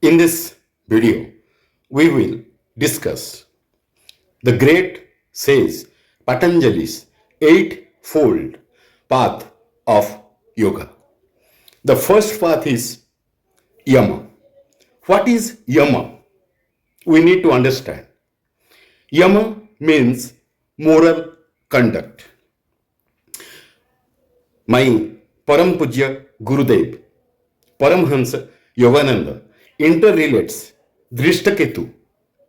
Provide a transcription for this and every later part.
In this video, we will discuss the great says Patanjali's eightfold path of yoga. The first path is yama. What is yama? We need to understand. Yama means moral conduct. My Parampujya Gurudev, Paramhansa Yogananda, interrelates Drishtaketu,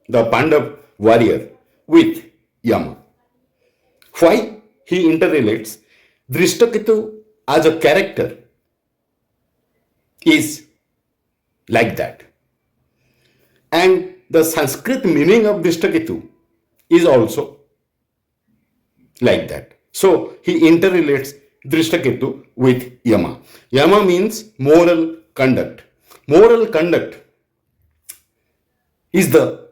the Pandav warrior, with Yama. Why he interrelates Drishtaketu as a character is like that. And the Sanskrit meaning of Drishtaketu is also like that. So he interrelates Drishtaketu with Yama. Yama means moral conduct. Moral conduct is the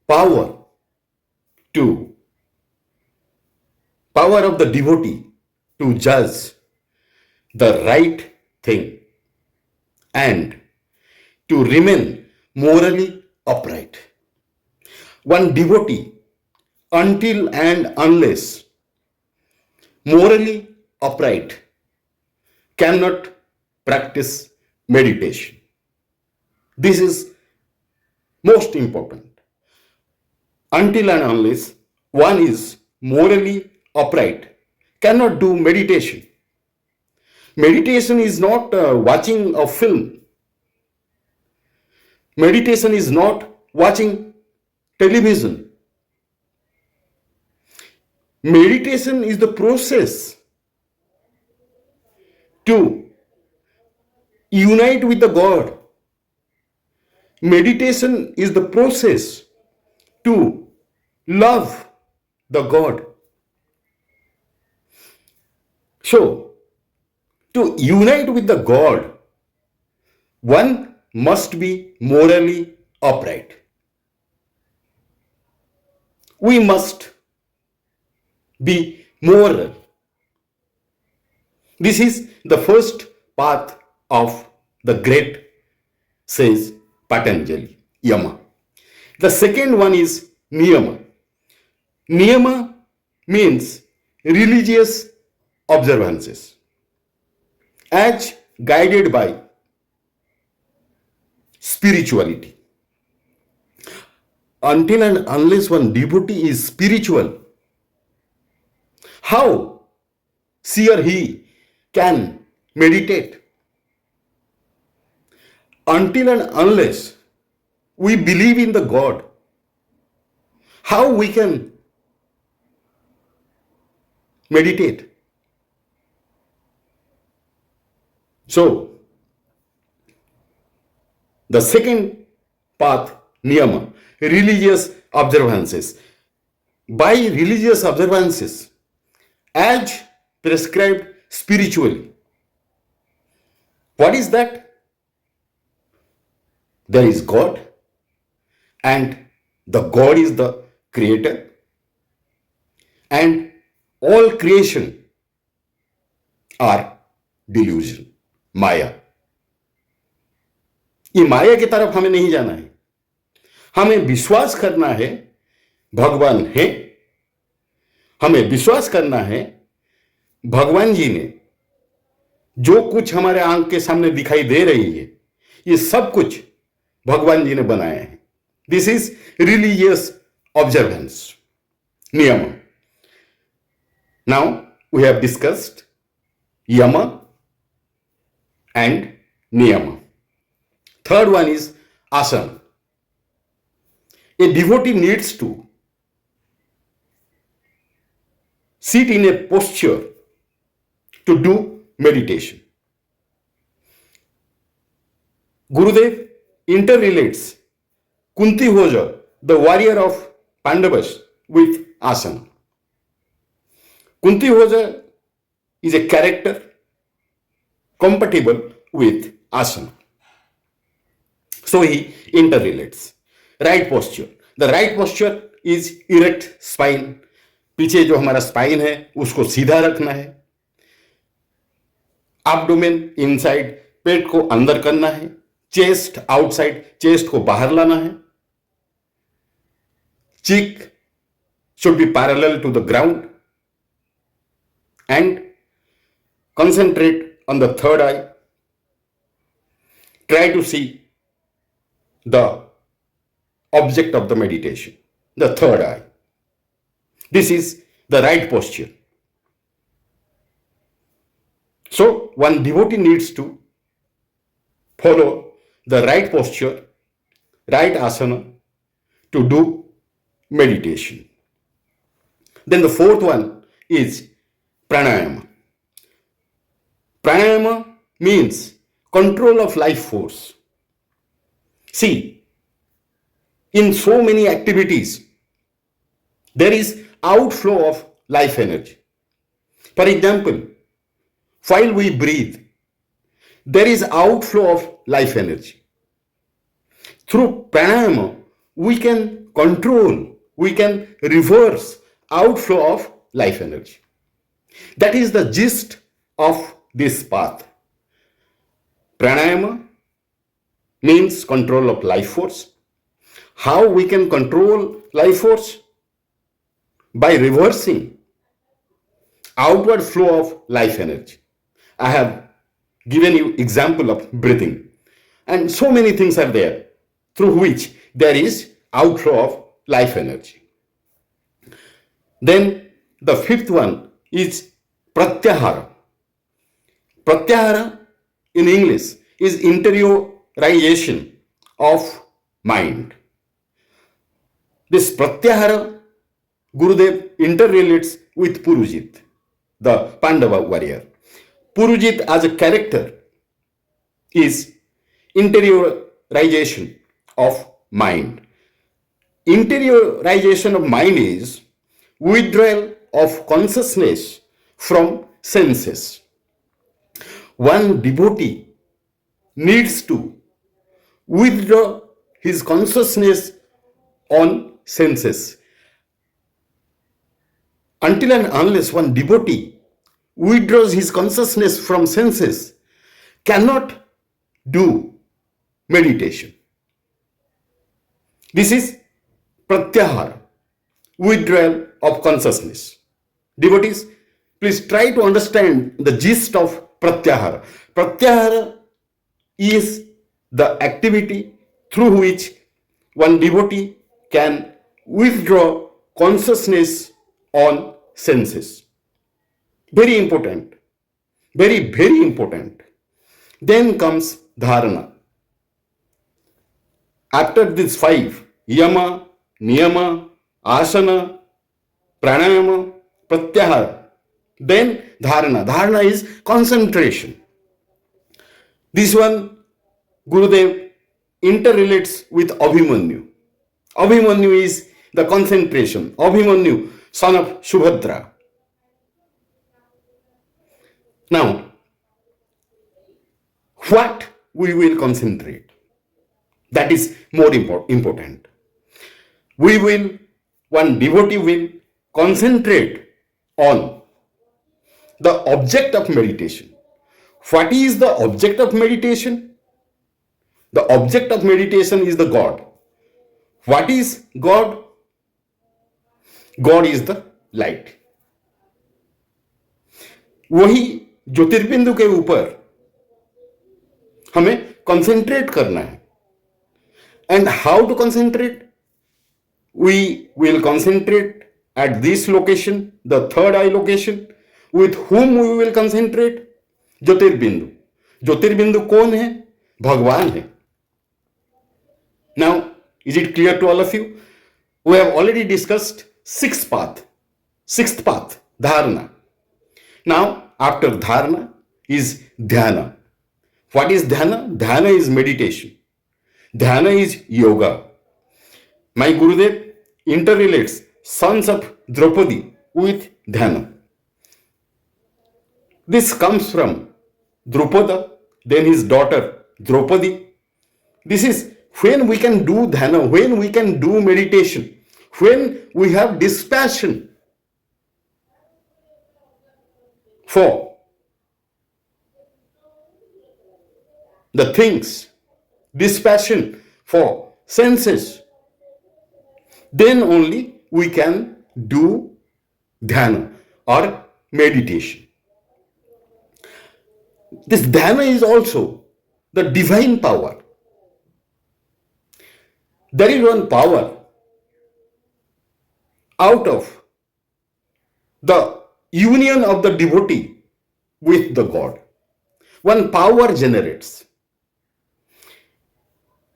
power of the devotee to judge the right thing and to remain morally upright. One devotee, until and unless morally upright, cannot practice meditation. This is most important. Until and unless one is morally upright, cannot do meditation. Meditation is not watching a film. Meditation is not watching television. Meditation is the process to unite with the God. Meditation is the process to love the God. So, to unite with the God, one must be morally upright. We must be moral. This is the first path of the great says Patanjali, Yama. The second one is Niyama. Niyama means religious observances as guided by spirituality. Until and unless one devotee is spiritual, how she or he can meditate? Until and unless we believe in the God, how we can meditate? So, the second path, Niyama, religious observances. By religious observances, as prescribed spiritually. What is that? There is God, and the God is the creator, and all creation are delusion, माया. ये माया की तरफ हमें नहीं जाना है. हमें विश्वास करना है भगवान है. हमें विश्वास करना है भगवान जी ने जो कुछ हमारे आंख के सामने दिखाई दे रही है, ये सब कुछ भगवान जी ने बनाया है. This is religious observance, niyama. Now we have discussed yama and niyama. Third one is asana. A devotee needs to sit in a posture to do meditation. Gurudev interrelates Kunti Bhoja, the warrior of Pandavas, with asana. Kunti Bhoja is a character compatible with asana. So he interrelates. Right posture. The right posture is erect spine. पीछे जो हमारा spine है उसको सीधा रखना है. Abdomen inside, पेट को अंदर करना है. चेस्ट आउटसाइड, चेस्ट को बाहर लाना है. Cheek should be parallel to the ground, and concentrate on the third eye. Try to see the object of the meditation, the third eye. This is the right posture. So one devotee needs to follow the right posture, right asana to do meditation. Then the fourth one is pranayama. Pranayama means control of life force. See, in so many activities, there is outflow of life energy. For example, while we breathe, there is outflow of life energy. Through pranayama, we can control, we can reverse outflow of life energy. That is the gist of this path. Pranayama means control of life force. How we can control life force? By reversing outward flow of life energy. I have given you example of breathing, and so many things are there through which there is outflow of life energy. Then the fifth one is pratyahara. Pratyahara in English is interiorization of mind. This pratyahara Gurudev interrelates with Purujit, the Pandava warrior. Purujit as a character is interiorization of mind. Interiorization of mind is withdrawal of consciousness from senses. One devotee needs to withdraw his consciousness on senses. Until and unless one devotee withdraws his consciousness from senses, cannot do meditation. This is pratyahara, withdrawal of consciousness. Devotees, please try to understand the gist of pratyahara. Pratyahara is the activity through which one devotee can withdraw consciousness on senses. Very important. Very, very important. Then comes dharana. After these five, yama, niyama, asana, pranayama, pratyahara, then dharana. Dharana is concentration. This one Gurudev interrelates with Abhimanyu. Abhimanyu is the concentration. Abhimanyu, son of Subhadra. Now, what we will concentrate? That is more important. One devotee will concentrate on the object of meditation. What is the object of meditation? The object of meditation is the God. What is God? God is the light. वही ज्योतिर्बिंदु के ऊपर हमें concentrate करना है. And how to concentrate? We will concentrate at this location, the third eye location. With whom we will concentrate? ज्योतिर्बिंदु. ज्योतिर्बिंदु कौन है? भगवान है. Now, is it clear to all of you? We have already discussed sixth path, dharana. Now, after dharana is dhyana. What is dhyana? Dhyana is meditation. Dhyana is yoga. My Gurudev interrelates sons of Draupadi with dhyana. This comes from Drupada, then his daughter Draupadi. This is when we can do dhyana, when we can do meditation, when we have dispassion for the things dispassion for senses, then only we can do dhyana or meditation. This dhyana is also the divine power. There is one power out of the union of the devotee with the God. One power generates.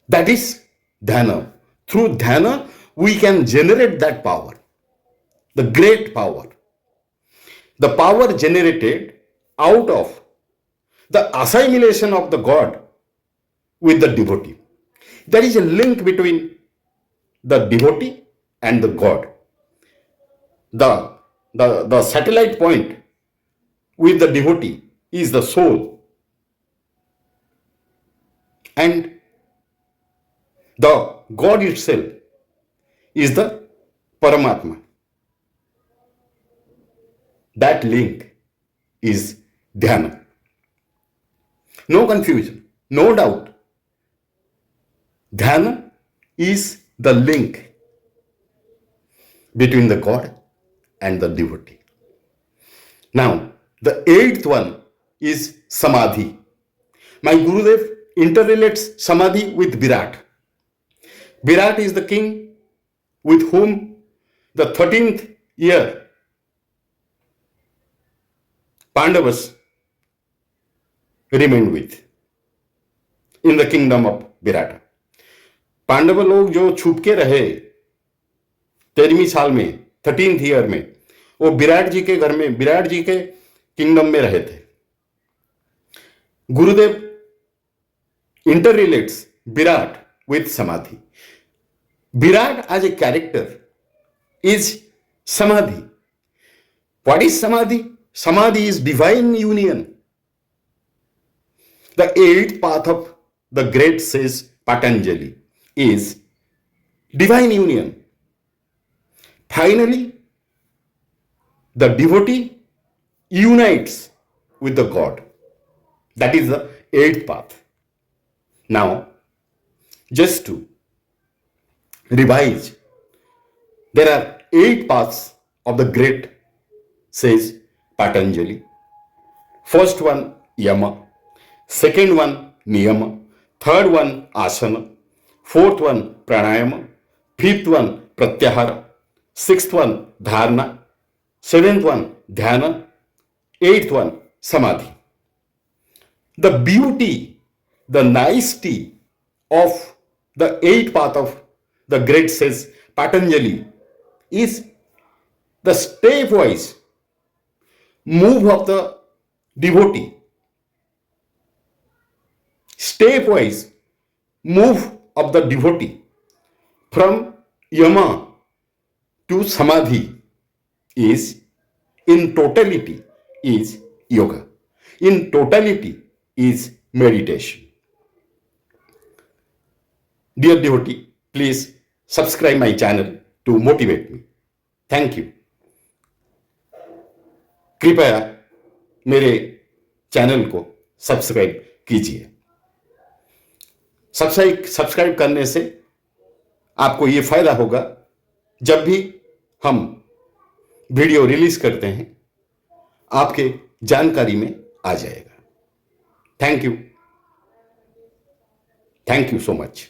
That is dhyana. Through dhyana, we can generate that power, the great power. The power generated out of the assimilation of the God with the devotee. There is a link between the devotee and the God. The satellite point with the devotee is the soul. And the God itself is the Paramatma. That link is dhyana. No confusion, no doubt. Dhyana is the link between the God and the devotee. Now, the eighth one is Samadhi. My Gurudev interrelates Samadhi with Virat. Virat is the king with whom the 13th year Pandavas remained with in the kingdom of Virat. Pandav लोग जो छुप के रहे 13वीं साल में 13th year में, वो विराट जी के घर में, विराट जी के किंगडम में रहे थे. गुरुदेव interrelates Virat with Samadhi. Virat as a character is Samadhi. What is Samadhi? Samadhi is divine union. The eighth path of the great sage Patanjali is divine union. Finally, the devotee unites with the God. That is the eighth path. Now, just to revise, there are 8 paths of the great sage Patanjali. First one, Yama. Second one, Niyama. Third one, Asana. Fourth one, Pranayama. Fifth one, Pratyahara. Sixth one, Dharana. Seventh one, Dhyana. Eighth one, Samadhi. The beauty, the nicety of the 8th path of the great sage Patanjali is the stepwise move of the devotee. Stepwise move of the devotee from Yama to Samadhi is, in totality, is yoga. In totality is meditation. Dear devotee, please subscribe my channel to motivate me. Thank you. कृपया मेरे channel को subscribe कीजिए. Subscribe करने से आपको ये फायदा होगा, जब भी हम वीडियो रिलीज करते हैं आपके जानकारी में आ जाएगा. Thank you so much.